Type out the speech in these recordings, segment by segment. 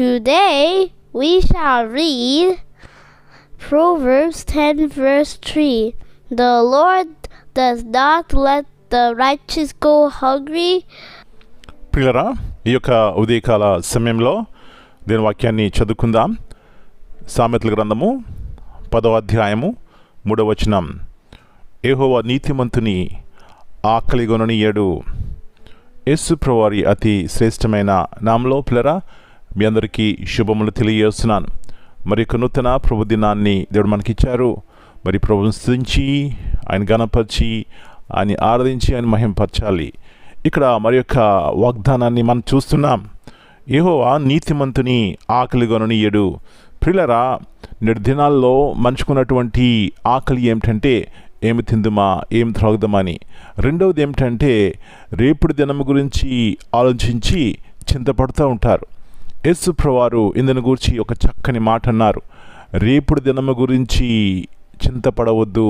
Today we shall read Proverbs 10 verse 3. The Lord does not let the righteous go hungry. ప్రియులారా, ఈ యొక్క ఉదయకాల సమయంలో దేని వాక్యాన్ని చదువుకుందాం. సామెతల గ్రంథము 10వ అధ్యాయము 3వ వచనం. యెహోవా నీతిమంతుని ఆకలిగొననీయడు. యేసు ప్రభువారి అతి శ్రేష్టమైన నామములో ప్రియులారా మీ అందరికీ శుభములు తెలియజేస్తున్నాను. మరి యొక్క నూతన ప్రభు దినాన్ని దేవుడు మనకిచ్చారు. మరి ప్రభుని స్తుతించి ఆయన గణపరిచి ఆయన ఆరాధించి ఆయన మహింపరచాలి. ఇక్కడ మరి యొక్క వాగ్దానాన్ని మనం చూస్తున్నాం. యెహోవా నీతిమంతుని ఆకలిగొననీయడు. ప్రియులారా, నేటి దినాల్లో మనుషుకున్నటువంటి ఆకలి ఏమిటంటే ఏమి తిందుమా, ఏం త్రాగుదామా అని. రెండవది ఏమిటంటే రేపుడి దినము గురించి ఆలోచించి చింతపడుతూ ఉంటారు. యేసు ప్రభువారు ఇందుని గురించి ఒక చక్కని మాట అన్నారు. రేపుడి దినము గురించి చింతపడవద్దు,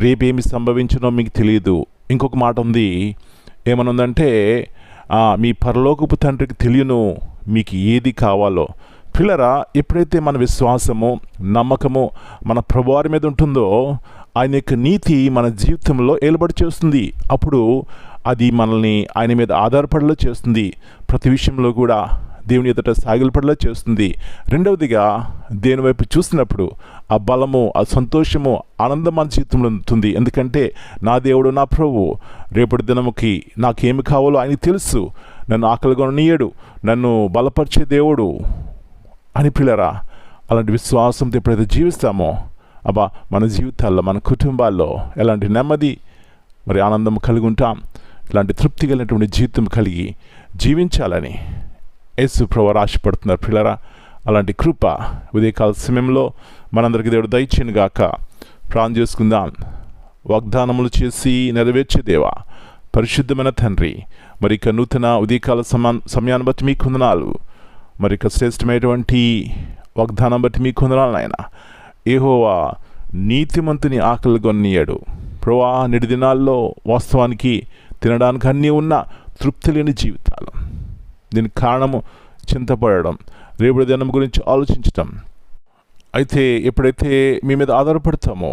రేపేమి సంభవించునో మీకు తెలియదు. ఇంకొక మాట ఉంది, ఏమనుందంటే మీ పరలోకపు తండ్రికి తెలియను మీకు ఏది కావాలో. పిల్లరా, ఎప్పుడైతే మన విశ్వాసము నమ్మకము మన ప్రభువారి మీద ఉంటుందో ఆయన యొక్క నీతి మన జీవితంలో ఏలుబడి చేస్తుంది. అప్పుడు అది మనల్ని ఆయన మీద ఆధారపడేలా చేస్తుంది. ప్రతి విషయంలో కూడా దేవుని ఎదుట సాగిలపడేలా చేస్తుంది. రెండవదిగా దేని వైపు చూసినప్పుడు ఆ బలము, ఆ సంతోషము, ఆనందం మన జీవితంలో ఉంటుంది. ఎందుకంటే నా దేవుడు నా ప్రభు రేపటి దినముకి నాకేమి కావాలో ఆయనకి తెలుసు. నన్ను ఆకలిగొననీయడు, నన్ను బలపరిచే దేవుడు అని. పిల్లరా, అలాంటి విశ్వాసంతో ఎప్పుడైతే జీవిస్తామో అబ్బా మన జీవితాల్లో మన కుటుంబాల్లో ఎలాంటి నెమ్మది మరి ఆనందం కలిగి ఉంటాం. ఇలాంటి తృప్తి కలిగినటువంటి జీవితం కలిగి జీవించాలని యేసు ప్రభువు ఆశపడుతున్నారు. పిల్లరా, అలాంటి కృప ఉదయకాల సమయంలో మనందరికీ దేవుడు దయచేయను గాక. ప్రార్థన చేసుకుందాం. వాగ్దానములు చేసి నెరవేర్చే దేవా, పరిశుద్ధమైన తండ్రి, మరి ఇక నూతన ఉదయకాల సమయాన్ని బట్టి మీకు వందనాలు. మరి ఇక శ్రేష్టమైనటువంటి వాగ్దానం బట్టి మీకు వందనాలు నాయన. యెహోవా నీతిమంతుని ఆకలిగొననీయడు. ప్రభువా, నేటి దినాల్లో వాస్తవానికి తినడానికి అన్నీ ఉన్న తృప్తి లేని జీవితాలు. దీనికి కారణము చింతపడడం, రేపటి దినం గురించి ఆలోచించటం. అయితే ఎప్పుడైతే మీ మీద ఆధారపడతామో,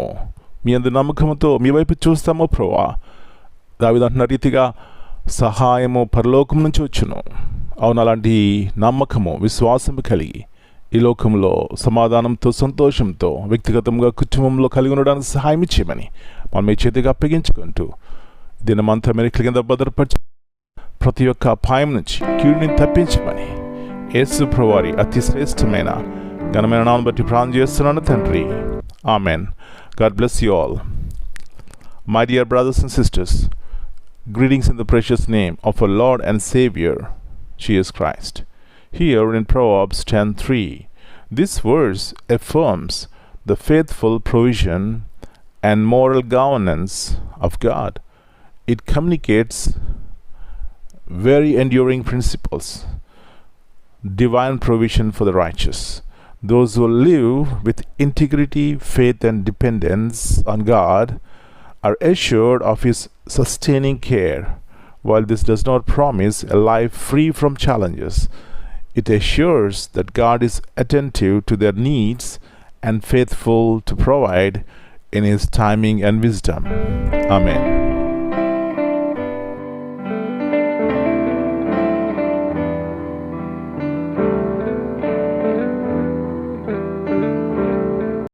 మీ అందు నమ్మకంతో మీ వైపు చూస్తామో ప్రభువా, దావీదు అంటున్న రీతిగా సహాయము పరలోకం నుంచి వచ్చును. అవును, అలాంటి నమ్మకము విశ్వాసము కలిగి ఈ లోకంలో సమాధానంతో సంతోషంతో వ్యక్తిగతంగా కుటుంబంలో కలిగి ఉండడానికి సహాయం ఇచ్చేయమని మనం మీ చేతిగా అప్పగించుకుంటూ దినమంతా మెరికల కింద భద్రపరిచి ప్రతి ఒక్క అపాయం నుంచి కీడుని తప్పించమని యేసు ప్రభువారి అతి శ్రేష్టమైన ఘనమైన నామమును బట్టి ప్రార్థన చేస్తున్నాను తండ్రి. Amen. God bless you all. My dear brothers and sisters, greetings in the precious name of our Lord and Savior, Jesus Christ. Here in Proverbs 10:3, this verse affirms the faithful provision and moral governance of God. It communicates very enduring principles, divine provision for the righteous. Those who live with integrity, faith, and dependence on God are assured of His sustaining care. While this does not promise a life free from challenges, it assures that God is attentive to their needs and faithful to provide in His timing and wisdom. Amen.